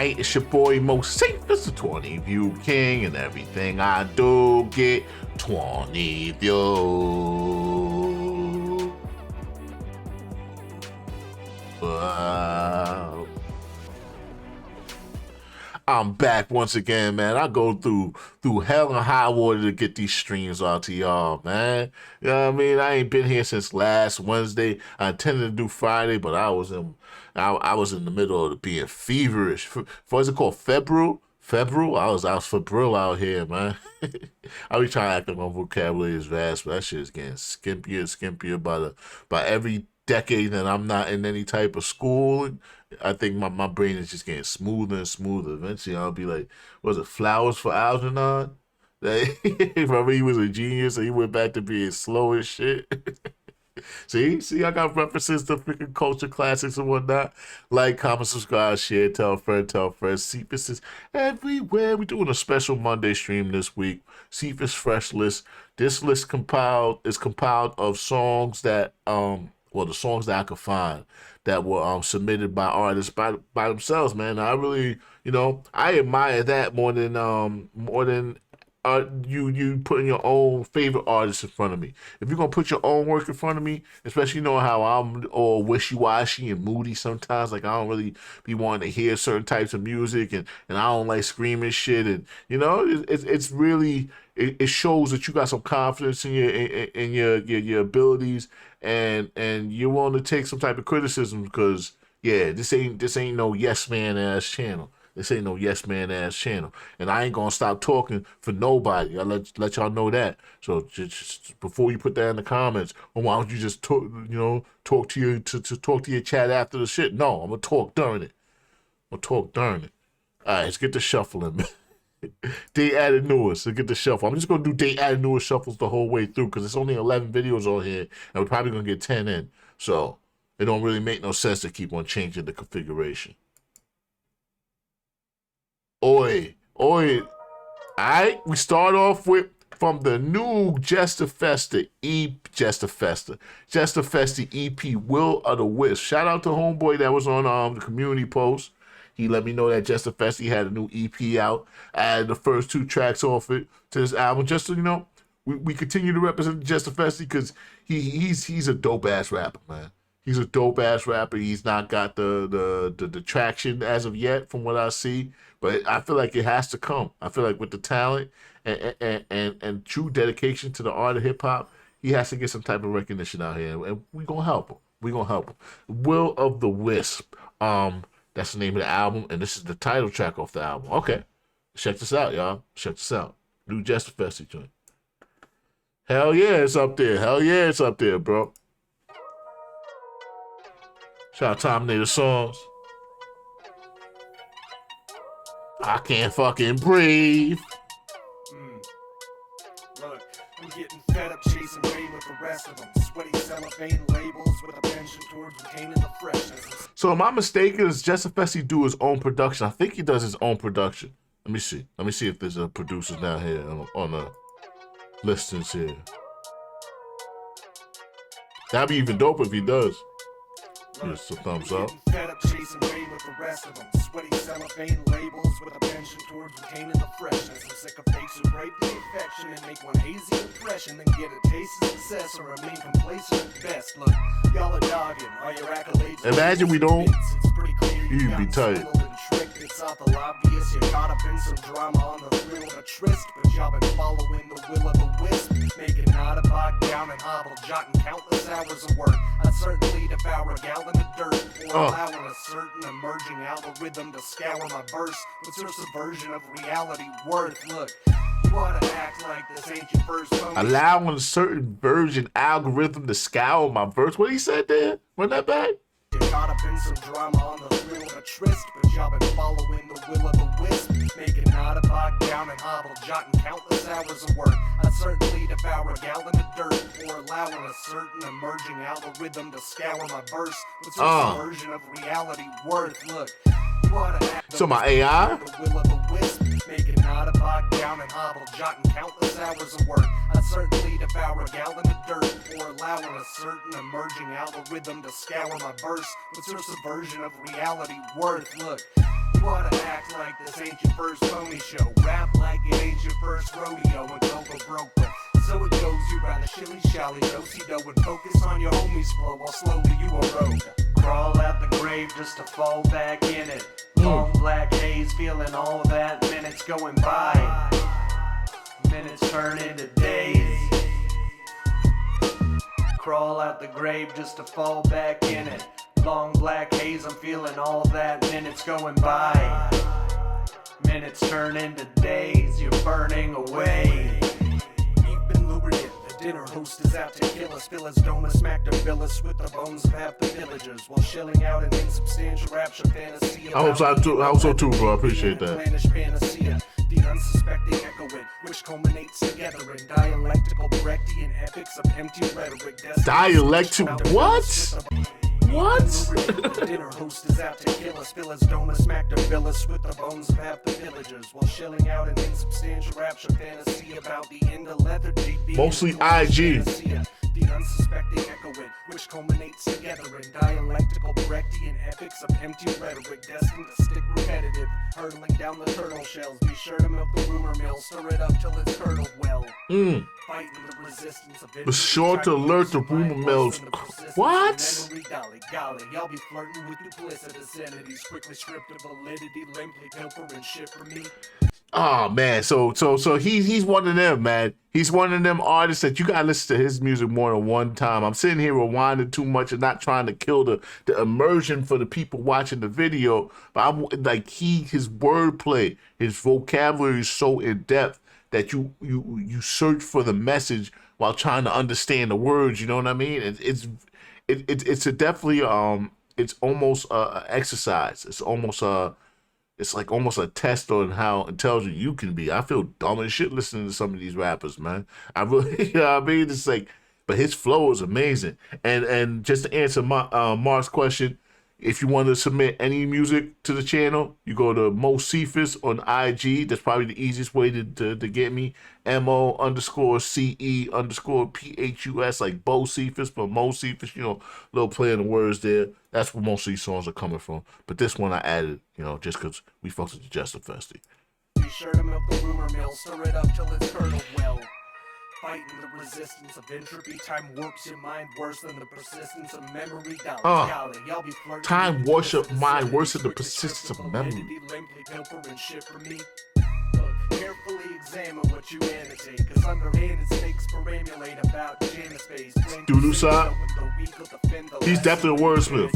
It's your boy Moseefus, the 20 View King, and everything I do get 20 views. I'm back once again, man. I go through hell and high water to get these streams out to y'all, man. You know what I mean? I ain't been here since last Wednesday. I intended to do Friday, but I was in the middle of being feverish. What's it called? Febrile? I was febrile out here, man. I be trying to act like my vocabulary is vast, but that shit is getting skimpier by every decade that I'm not in any type of school. I think my brain is just getting smoother and smoother. Eventually, I'll be like, was it Flowers for Algernon? Remember he was a genius and he went back to being slow as shit. See, I got references to freaking culture classics and whatnot. Like, comment, subscribe, share, tell a friend. Cephas is everywhere. We're doing a special Monday stream this week. Cephas Fresh List. This list is compiled of songs that the songs that I could find that were submitted by artists by themselves, man. I really, I admire that more than you putting your own favorite artists in front of me. If you're gonna put your own work in front of me, especially how I'm all wishy-washy and moody sometimes, like I don't really be wanting to hear certain types of music, and I don't like screaming shit, and it's really it shows that you got some confidence in your abilities, and you're willing to take some type of criticism, because this ain't no yes man ass channel. This ain't no yes man ass channel, and I ain't gonna stop talking for nobody. I let y'all know that. So just before you put that in the comments, or why don't you just talk to your chat after the shit? No, I'm gonna talk during it. All right, let's get the shuffling. They added newest. Let's get the shuffle. I'm just gonna do they added newest shuffles the whole way through, because it's only 11 videos on here, and we're probably gonna get 10 in. So it don't really make no sense to keep on changing the configuration. Oi. Alright, we start off with from the new Jesterfeste EP, Will of the Wisp. Shout out to homeboy that was on the community post. He let me know that Jesterfeste had a new EP out. I added the first 2 tracks off it to this album, just so we continue to represent Jesterfeste, because he's a dope ass rapper, man. He's a dope ass rapper. He's not got the traction as of yet, from what I see, but I feel like it has to come. I feel like with the talent and true dedication to the art of hip hop, he has to get some type of recognition out here, and we gonna help him. Will of the Wisp. That's the name of the album, and this is the title track off the album. Okay, check this out, y'all. New Jesterfeste joint. Hell yeah, it's up there, bro. Shout out Terminator Songs. I can't fucking breathe. Look, I'm getting fed up chasing rain with the rest of them. Sweaty cellophane labels with a penchant towards retaining the freshness. So am I mistaken? Does Jesterfeste do his own production? I think he does his own production. Let me see if there's a producer down here on the listings here. That'd be even dope if he does. Just a thumbs up. Fed up chasing rain with the rest of them. Sweaty cellophane labels with a penchant towards retaining the freshness. I'm sick of fakes who rape the infection and make one hazy impression, then get a taste of success or remain complacent at best. Look, y'all are dogging all your accolades. Imagine we don't. It's pretty clear You'd be tight. It's awful obvious you're caught up in some drama on the thrill of a tryst, but y'all been following the will of the wisp, making not a bog down and hobble, jotting countless hours of work. I'd certainly devour a gallon of dirt, or allowing a certain emerging algorithm to scour my verse. What's your subversion of reality worth? Look, you ought to act like this ain't your first phone. Allowing a certain version algorithm to scour my verse. What he said there? Run that back. You're caught up in some drama on the thrill of a tryst, but y'all been following the will of the wisp, making not a bog down and hobble, jotting countless hours of work. I'd certainly devour a gallon of dirt, or allowing a certain emerging algorithm to scour my verse. What's your version of reality worth? Look, you ought to act so my AI? The will of the wisp, making not a bog down and hobble, jotting countless hours of work. I'd certainly devour a gallon of dirt, or allowing a certain emerging algorithm to scour my verse. What's your subversion of reality worth? Look, You ought to act like this ain't your first phony show. Rap like it ain't your first rodeo and go for broke. But so it goes, you rather shilly-shally, do-si-do, and focus on your homies' flow while slowly you erode. Crawl out the grave just to fall back in it. Long black haze, feeling all that, minutes going by. Minutes turn into days. Crawl out the grave just to fall back in it. Long black haze, I'm feeling all that, minutes going by. Minutes turn into days, you're burning away. We've been lubricant, the dinner host is out to kill us. Fill us doma, smack to fill us with the bones of half the villagers while shelling out an insubstantial rapture fantasy. I hope so too, bro. I appreciate that. Panacea, the unsuspecting echoing, which culminates together in dialectical Brechtian epics of empty rhetoric. What? What? The dinner host is out to kill us. Fill us doma, smack to fill us with the bones of half the villagers while shelling out an insubstantial rapture fantasy about the end of leather deep. Mostly IG. The unsuspecting echoing, which culminates together in dialectical Brechtian epics of empty rhetoric destined to stick repetitive, hurtling down the turtle shells. Be sure to milk the rumor mill, stir it up till it's curdled well. Fighting the resistance of it. Be sure to alert the rumor mills. What? Golly, y'all be flirting with duplicitous entities, quickly stripped of validity, limply pilfering shit from me. Oh man, so he's one of them, man. He's one of them artists that you gotta listen to his music more than one time. I'm sitting here rewinding too much and not trying to kill the immersion for the people watching the video, but I'm like his wordplay, his vocabulary is so in depth that you search for the message while trying to understand the words. You know what I mean? It's a definitely it's almost a exercise. It's like almost a test on how intelligent you can be. I feel dumb as shit listening to some of these rappers, man. I really, you know what I mean? It's like, but his flow is amazing. And just to answer Mark's question, if you want to submit any music to the channel, you go to Moseefus on IG. That's probably the easiest way to get me. MO_CE_PHUS, like Boceefus, but Moseefus, you know, little play on the words there. That's where most of these songs are coming from. But this one I added, you know, just because we fucked with the Jesterfeste. Be sure to milk the rumor mill, stir it up till it's curdled well. Fighting the resistance of entropy, time warps your mind worse than the persistence of memory. Golly, y'all be flirting. Time warps your mind worse than the persistence of memory. Shit for me. Carefully examine what you annotate, cause underhanded snakes perambulate about Jesterfeste. Doodoo Side. He's definitely a wordsmith.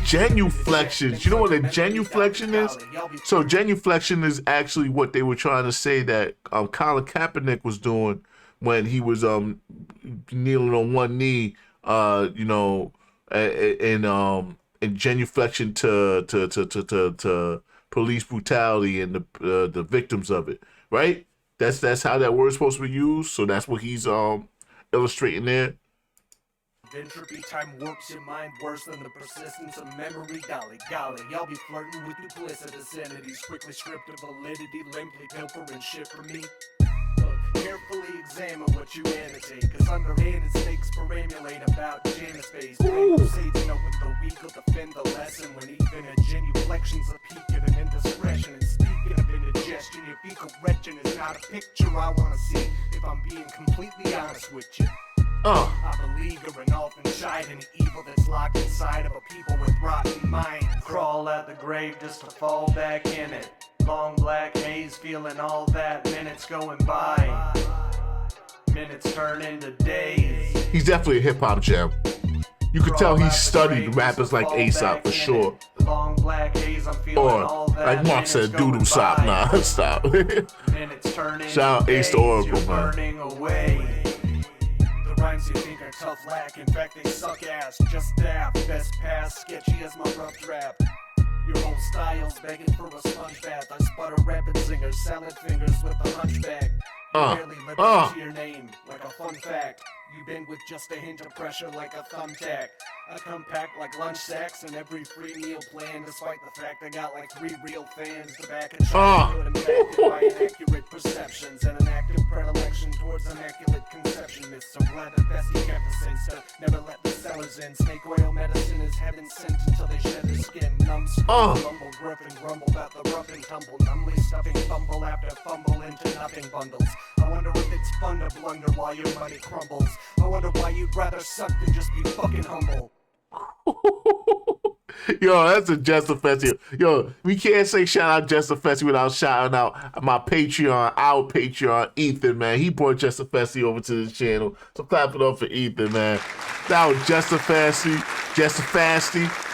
Genuflections. You know what a genuflection is? So genuflection is actually what they were trying to say that Colin Kaepernick was doing when he was kneeling on one knee, you know, in genuflection to police brutality and the victims of it, right? That's how that word's supposed to be used. So that's what he's illustrating there. Entropy, time warps your mind worse than the persistence of memory. Golly, y'all be flirting with duplicitous entities, quickly stripped of validity, limply pilfering shit from me. Carefully examine what you annotate, cause underhanded snakes perambulate about Jesterfeste. Crusades know with the weak will defend the lesson when even a genuflection's a peak at an indiscretion. And speaking of indigestion, your fecal retching is not a picture I wanna see, if I'm being completely honest with you. I beleaguer and often chide in the evil that's locked inside of a people with rotten minds. Crawl out the grave just to fall back in it. Long black haze, feeling all that, minutes going by. Minutes turn into days. He's definitely a hip-hop gem. You could tell he studied rappers like Aesop for sure. Long black haze, I'm feeling or, all that, like Mark said, Doodoo Sop. Nah, stop. Shout out Ace the Oracle, man. Rhymes you think are tough lack, in fact they suck ass. Just daft, best pass, sketchy as my rough draft. Your whole style's begging for a sponge bath. I sputter rapid singers, salad fingers with a hunchback. You barely live up to your name, like a fun fact. You bend with just a hint of pressure like a thumbtack. I come packed like lunch sacks and every free meal plan, despite the fact I got like 3 real fans to back and childhood impacted by inaccurate perceptions and an active predilection towards immaculate conception myths. I'm glad that Bessie kept the sense to never let the sellers in. Snake oil medicine is heaven sent until they shed their skin. Numb, rumble, gruff and grumble about the rough and tumble, numbly stuffing fumble after fumble into nothing bundles. I wonder if it's fun to blunder while your money crumbles. I wonder why you'd rather suck than just be fucking humble. Yo, that's a Jesterfeste. Yo, we can't say shout out Jesterfeste without shouting out my Patreon, our Patreon, Ethan, man. He brought Jesterfeste over to the channel. So clap it up for Ethan, man. That was Jesterfeste.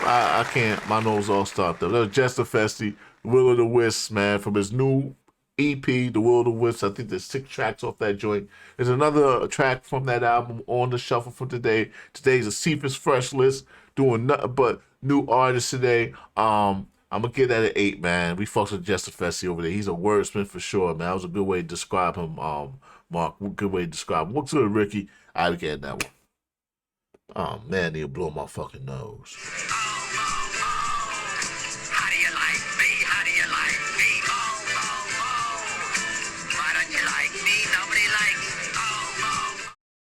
I can't, my nose all stopped up. That was Jesterfeste, Will of the Wisp, man, from his new EP, The Will of the Wisp. I think there's 6 tracks off that joint. There's another track from that album on the shuffle for today. Today's a Cephas Fresh list, doing nothing but new artists today. I'm gonna give that an 8, man. We fucks with Jesterfeste over there. He's a wordsmith for sure, man. That was a good way to describe him, Mark. Good way to describe him. Look to it, Ricky. I get that one. Oh man, he'll blow my fucking nose.